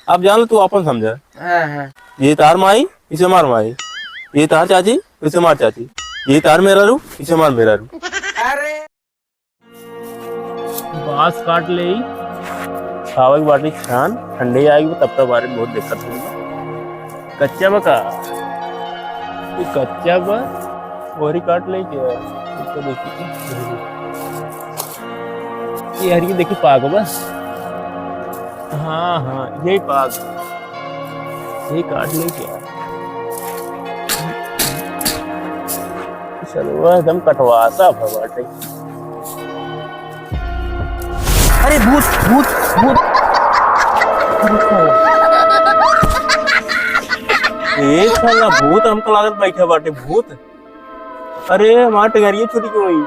अब जान लो तू अपन समझा। हाँ। ये तार माई इसे मार माई, ये तार चाची इसे मार चाची, ये तार मेरा रू इसे मार मेरा रू। अरे बांस काट ले खावा की बाटी छान ठंडे आएगी तब तक बारे में बहुत दिक्कत होगी। कच्चा बका ये कच्चा बा और ही काट ले क्या इसको देखिए ये हरी देखी पाग बस। हाँ हाँ यही पाग यही काट ले क्या चलो वह एकदम कटवासा भवाटे। अरे भूत भूत भूत एक साला भूत हमको लागत बैठा बाटे भूत। अरे हमार टिंगरिया छूटी गई।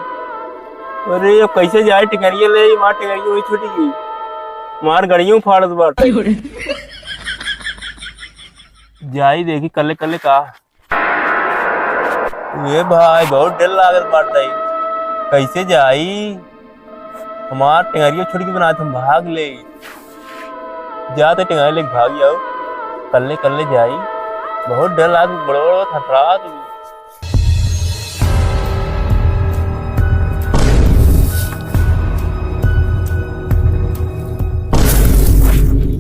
अरे अब कैसे जाए टिंगरिया ले मार टिंगरिया वही छूटी गई मार गड़ियों फाड़त बाटे। जाई देखी कल्ले कल्ले का ये भाई बहुत डर लागत बाटे कैसे जाई हमार टिंगरिया छुड़ी के बना हम भाग ले जाते टिंगारी लेके भाग जाओ कल्ले कल्ले जाई बहुत डर लाग बड़ो बड़ो थटरा तू।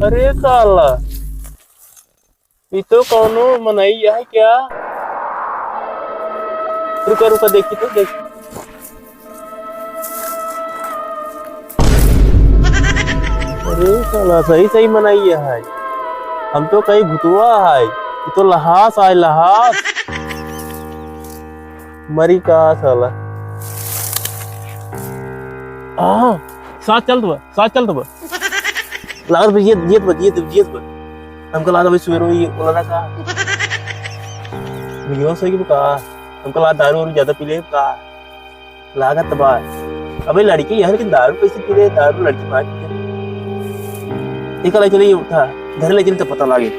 अरे साला ये तो कौनो मनाई है क्या। रुका रुका देखी तो देखी अरे साला सही सही मनाई है हम तो कहीं भुतुआ है ये तो लहास आए लहास मरी का साला। साथ चल तो लागत भाई ये हमको लागत भाई सुबह ये बोला का वीडियो सही की का हमको लागत दारू और ज्यादा पी ले का लागत बा। अबे लड़की यार कि दारू कैसे पी ले दारू लड़की मार एक चले उठा घर ले चले तो पता लगे।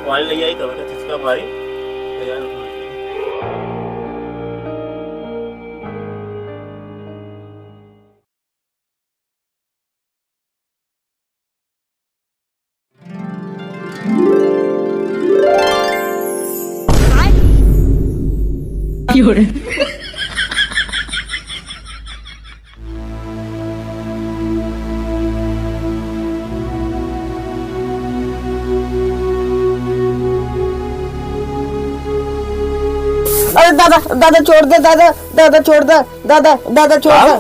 पानी ले आई तो इसका भाई अरे दादा दादा छोड़ दे दादा छोड़ दे दादा छोड़ दे।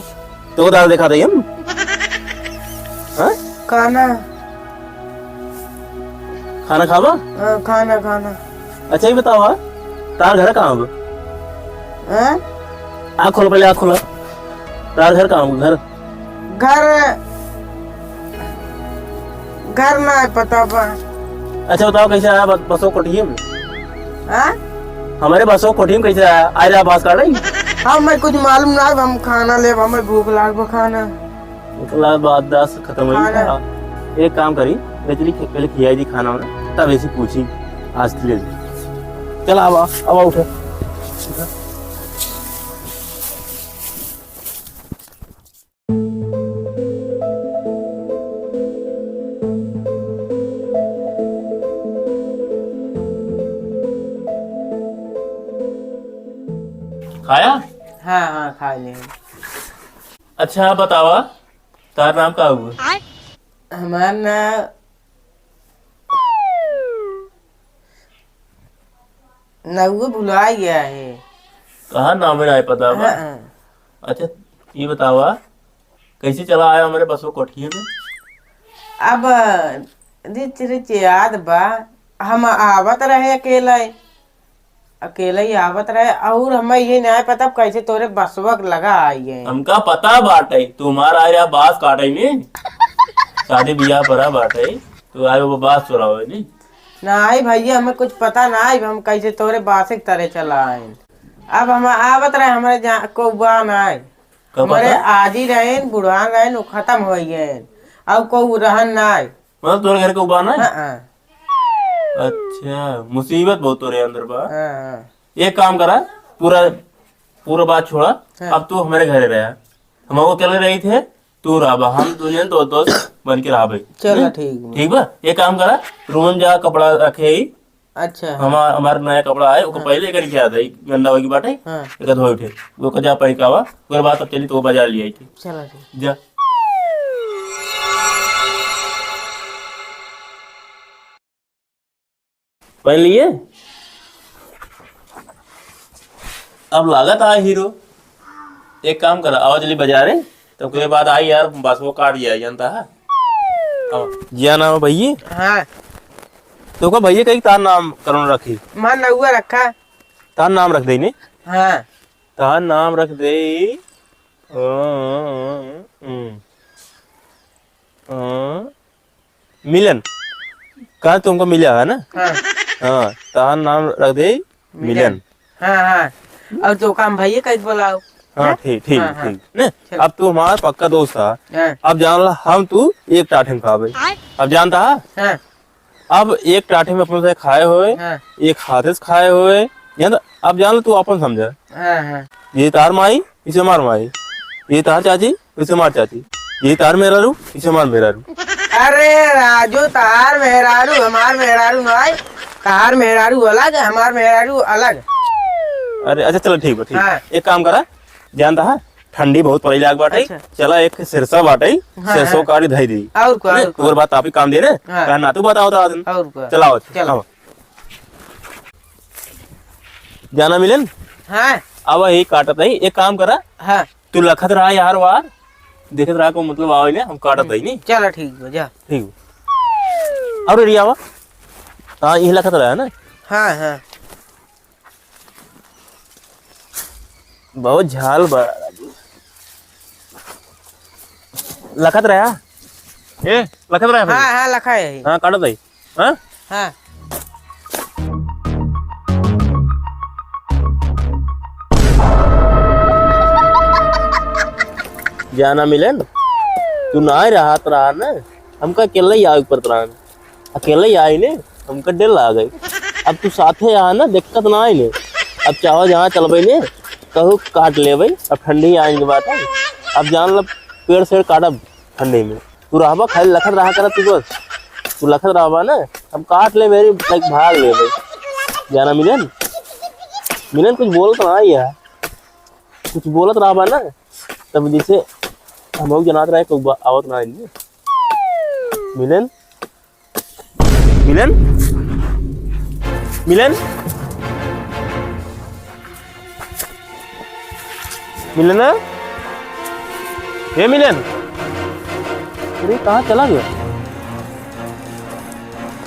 तो दादा दिखा दे हम खाना खाना खावा खाना खाना। अच्छा ये बताओ तार घर कहाँ आँख खोलो पहले आँख खोलो तार घर कहाँ घर घर ना है पता बा। अच्छा बताओ कैसे आया बसों कोठी में हमारे बसों कोठी में कैसे आया आ रहा बास काट रही। हाँ मैं कुछ मालूम ना हम खाना ले हमें भूख लाग खाना बात दास खत्म हुई। एक काम करी बेचली पहले खिलाई दी खाना होना तब ऐसी पूछी आज ले चल अब उठो। खाया हाँ खा ले। अच्छा बतावा तार नाम का हुआ हमारा नगु भुला गया है कहाँ नाम में नहीं पता बा। अच्छा ये बतावा कैसे चला आया हमारे बसों कोठिए में। अब रिच रिच याद बा हम आवत रहे अकेला ही आवत रहे और हमें ये नहीं पता कैसे तोरे बसवक लगा आई है। हमका पता बाटे तुम्हारा आया बास काटे ने शादी बियाह परा बाटे तो आए वो बास चुरावे नहीं नहीं भैया हमें कुछ पता ना है हम कैसे तोरे बासिक तरह चला आए। अब हम आवत रहे हमारे जहाँ कौआ ना है हमारे आजी रहे बुढ़ान रहे वो खत्म हो गए अब को रहन ना है। मतलब तुम्हारे घर का उबाना है? हाँ। अच्छा मुसीबत बहुत हो रही है अंदर बा। हाँ। एक काम करा, पूरा पूरा बात छोड़ा। हाँ। अब तू हमारे घरे रहा, हम वो अकेले रही थे, तू रहा, हम दुनिया तो दोस्त बन के रहा भाई। चलो ठीक ठीक बा। एक काम करा, रूम में जा कपड़ा रखे ही। अच्छा। हमारा नया कपड़ा है, वो पहले लेकर क्या था गंदा होगी बाटे, एक धोए उठे वो को जा पहकावा, उसके बाद तब चली तो बाजार ले आई थी। चलो ठीक जा। पहन लिए। अब लागत आ हीरो। एक काम करा, आओ चली बाजारे, तो उसके बाद आई यार बस वो काट दिया जानता है। जिया नाम है भैया। हाँ। तो का भैया कहीं तार नाम करोन रखी, मान नहुआ रखा तार नाम रख दे ने। हाँ। तार नाम रख दे मिलन। कहा तुमको मिला है ना? हाँ। हाँ, तार नाम रख दे मिलन। हाँ हाँ। और तो काम भैया कैसे बोलाओ। हाँ ठीक ठीक हाँ, हाँ। ठीक ने। अब तू हमारा पक्का दोस्त था। हाँ। अब जान ला हम तू एक टाठे में खावे। अब जानता है, हाँ। अब एक टाठे में अपने से खाए हुए, हाँ। एक हाथे से खाए हुए, अब जान ला तू अपन समझा। हाँ। हाँ। ये तार माई इसे मार माई, ये तार चाची इसे मार चाची, ये तार मेरा रू इसे मार मेरा रू। अरे राजू तार मेहरारू हमार मेहरारू नहीं, तार मेहरारू अलग हमार मेहरारू अलग। अरे अच्छा चलो ठीक है ठीक। हाँ। एक काम करा, जानता है ठंडी बहुत पड़ी लाग बाटे। अच्छा। चला एक सिरसा बाटे, हाँ, सिरसो हाँ। काटी धई दी। और को और को और बात आप ही काम दे रहे। हाँ। कहा ना तू बताओ तो आदमी। और को चलाओ चलो। आओ। जाना मिलन। हाँ। अब यही काटत है। एक काम करा, हाँ। तू लखत रहा यार वार, देखत रहा को मतलब आओ ने हम काटत है नहीं। चलो ठीक हो जा। ठीक और रियावा। हाँ यही लखत रहा है ना। हाँ। हाँ। बहुत झाल बड़ा लखत रहा। ए लखत रहा भाई। हाँ। हाँ लखा है। हाँ काटत है। हाँ हाँ। जाना मिलन, तू ना ही रहा ना, हमका अकेला ही आ ऊपर त्रान, अकेला ही आई ने, हमका डर आ गई। अब तू साथे आ ना, दिक्कत ना आई ने। अब चाहो जहाँ चल भाई ने, कहू काट ले भाई। अब ठंडी आने की बात है। अब जान लो पेड़ से काटब ठंडी में, तू रहबा खाली लखत रहा कर तू बस, तू लखत रहबा ना, हम काट ले मेरी भाग ले भाई। जाना मिलन, मिलन कुछ बोलत ना यार, कुछ बोलत रहबा ना, तब जैसे हम लोग जनात रहे को आवत ना इनमें। मिलन मिलन मिलन मिलन ये मिलन, अरे कहाँ चला गया?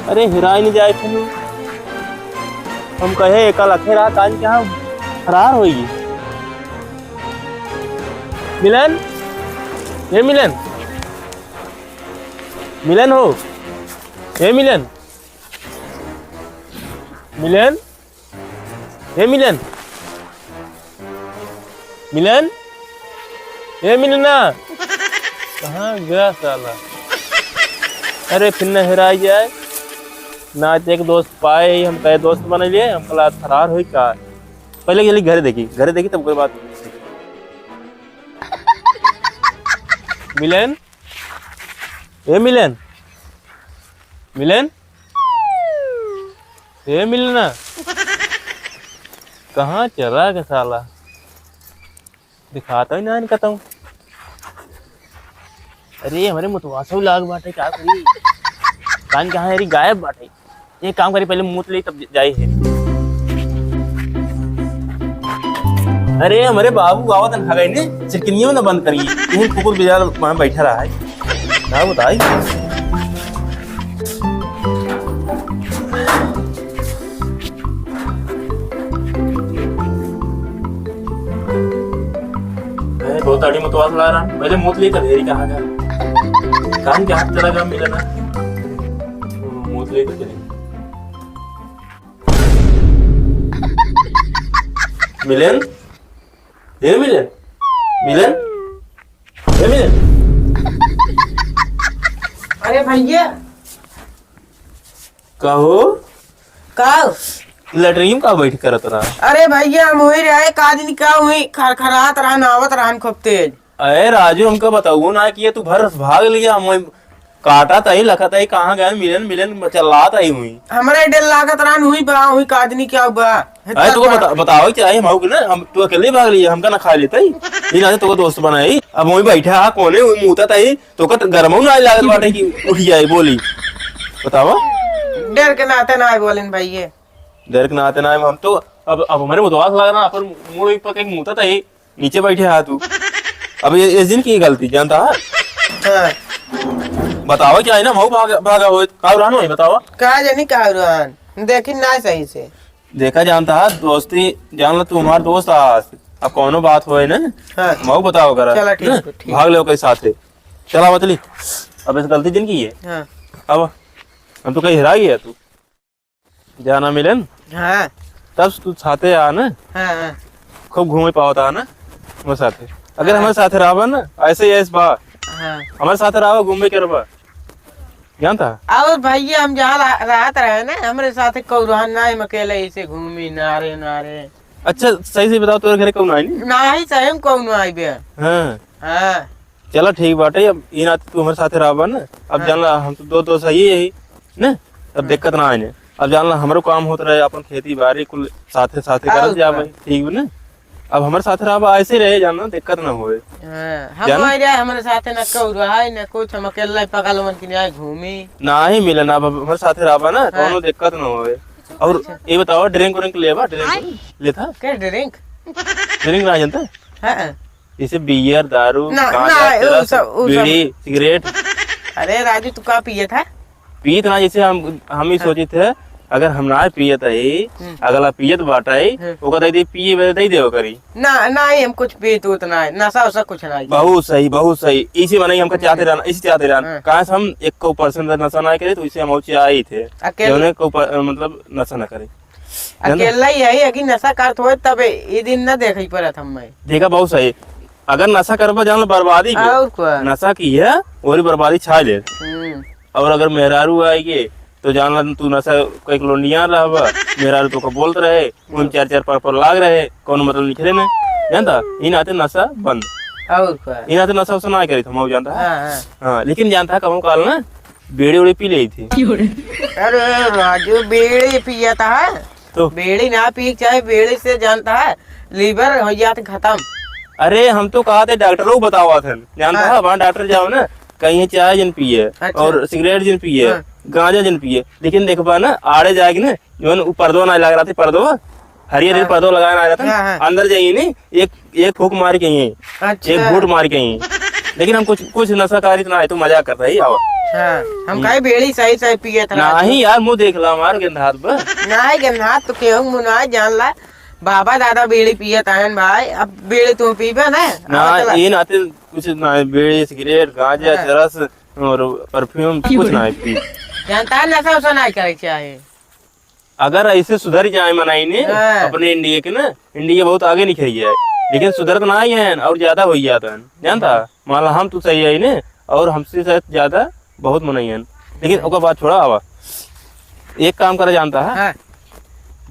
अरे हिराई नहीं जाए थे हम कहे कल अखे रहा कान क्या फरार होगी। मिलन ये मिलन, मिलन हो ये मिलन, मिलन ये मिलन, मिलन ये मिलना कहाँ गया साला? अरे फिर न हेराई जाए ना, एक दोस्त पाए हम कहे दोस्त बने लिए, हम कल फरार हुई का। पहले चली घरे देखी तब कोई बात। मिलन ये मिलन, मिलन ये मिलना कहाँ चला गया साला? दिखाता ही ना निकलता हूँ। अरे हमारे मुतवासो लाग बाटे, क्या करी कान कहाँ है? गायब बाटे। ये काम करी पहले मुँह ले तब जाए है। अरे हमारे बाबू आवत ना गए ने, चिकनियों ना बंद करी, यही कुकुर बाजार वहां बैठा रहा है। क्या बताई? बहुत आड़ी मतवास ला रहा, पहले मुँह लेकर देरी कहाँ गया? कान के हाथ चला गया मिलना, मुँह लेकर चले। मिलन, ये मिलन, मिलन, ये मिलन। अरे भैया कहो का लटरियम का बैठ करत रहा। अरे भैया हम वही रहे काज निका हुई खरखरात रहन आवत रहन खूब तेज। अरे राजू हमको बताऊ ना कि ये तू भर भाग लिया, हम काटा तही लखा तही कहाँ गए, मिलन मिलन चलात आई हुई। हमारे डेल लागत रहन हुई बा हुई काज नहीं क्या हुआ। अरे तुको बताओ क्या है हम ना, हम तू अकेले भाग लिया, हमका ना खा लेता ही ये ना तुको दोस्त बनाई। अब वही बैठा हा कोने मुता तही तो का गरमऊ ना लागत बाटे कि उठ जाए बोली। बतावा डर के नाते ना बोलिन भैया, डर के नाते ना हम तो अब हमारे मुतवास लग रहा अपन मुंह पर कहीं मुता तही नीचे बैठे हा तू। अब ये इस दिन की गलती जानता है। बताओ क्या है ना भाऊ भागा हो कावरान हो बताओ कहा जानी कावरान देखी ना सही से देखा जानता है दोस्ती जान लो तू हमारा दोस्त आज अब कौनो बात हो ना। हाँ। भाऊ बताओ करा चला ठीक है, ठीक। भाग लो कई साथ चला मतली। अब इस गलती जिन की है। हाँ। अब हम तो कहीं हिरा गया तू जाना मिलन। हाँ। तब तू साथे आ ना। हाँ। खूब घूमे पाओ ना हमारे साथे। अगर हमारे साथे रहा ना ऐसे ही ऐस बा हाँ। हमारे साथे रहा घूमे के रहा जानता। और भैया हम जहाँ रात रहे ना हमारे साथ कौरहन ना हम अकेले ऐसे घूमी नारे नारे। अच्छा सही से बताओ तुम्हारे घर कौन आई नहीं? ना ही सही हम कौन आई बे। हाँ हाँ। चलो ठीक बाटे। अब ये नाते तू हमारे साथे रहा ना। अब जान ला हम तो दो सही है ना, अब दिक्कत ना आए। अब जान ला हमारो काम होता रहे अपन खेती बाड़ी कुल साथे साथे कर जा भाई ठीक ना। अब हमारे साथ रहा ऐसे रहे जानना दिक्कत ना होए। हम रहे हमारे साथ न कौरहा न कुछ हम अकेले पकड़ मन की नहीं घूमी ना ही मिलन। अब हमारे साथ रहा ना कोनो दिक्कत ना होए। और ये बताओ ड्रिंक व्रिंक लेबा ड्रिंक लेता क्या ड्रिंक ड्रिंक ना जानता हाँ। जैसे बियर दारू ना, गांजा वो सब बीड़ी सिगरेट। अरे राजू तू का पिए था पीत ना जैसे हम ही सोचे थे अगर हम ना पियत है अगला पियत बाटे ओका दे पिए दे देव करी ना ना ही हम कुछ पीत उतना है नशा वशा कुछ ना। बहुत सही इसी मनाई हमका चाहते रहना इसी चाहते रहना कहा हम 1% नशा ना करे तो इसे हम आए थे अकेले मतलब नशा ना करे अकेला ही है कि नशा करत हो तब ये दिन न देख परत हम देखा बहुत सही। अगर नशा करबा जान बर्बादी नशा की है और बर्बादी छा ले। और अगर मेहरारू आएगी तो जान तू नशा कई लोनिया रहा मेहरारू तो बोलते रहे उन 4 पर लाग रहे कौन मतलब निकले में जानता इन आते नशा बंद और इन आते नशा उसे ना करी था जानता। हाँ लेकिन जानता कब काल ना बेड़ी उड़ी पी ली थी। अरे राजू बेड़ी पिया था तो बेड़ी ना पी चाहे बेड़ी से जानता है लीवर हो जाते खत्म। अरे हम तो कहा थे डॉक्टरों को बतावा थे जानता है वहाँ डॉक्टर जाओ ना कहीं चाय जन पिए और सिगरेट जन पिए गांजा जन पिए लेकिन देखबा ना आड़े जाएगी ना जो पर्दो ना लग रहा था पर्दो हरी पर्दो लगाना आ जाता अंदर जाइए नहीं एक फूक मार के एक घूट मार के लेकिन हम कुछ नशाकारी तो ना है तो मजा कर रही आओ। हम कहीं बेड़ी सही सही पिए था नहीं यार मुँह देख ला हमारे गेंदात पर नहीं गेंदात तो केहू मुना जान ला बाबा दादा बीड़ी पिए ताहन भाई अब बीड़ी तू पीबे ना ये नाते कुछ ना बीड़ी सिगरेट गांजा चरस और परफ्यूम कुछ ना पी जानता है नशा वशा नहीं करे चाहिए। अगर ऐसे सुधर जाए मनाई ने अपने इंडिया के ना इंडिया बहुत आगे निकल गया है लेकिन सुधर तो ना ही है और ज्यादा हो जाता है जानता मान ला हम तो सही है ने और हमसे शायद ज्यादा बहुत मनाई है लेकिन ओका बात छोड़ा आवा एक काम करा जानता है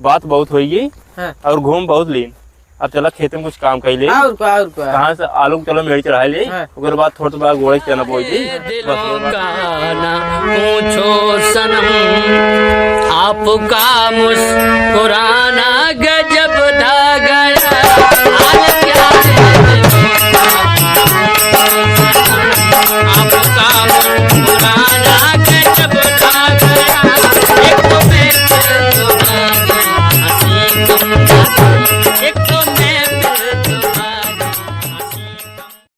बात बहुत हो गई और घूम बहुत लीन। अब चला खेत में कुछ काम कर ले कहाँ से आलू चलो मेरी चढ़ा ले उसके बाद थोड़ा बार गोड़े चना बोई पूछो सनम आपका मुस्कुराना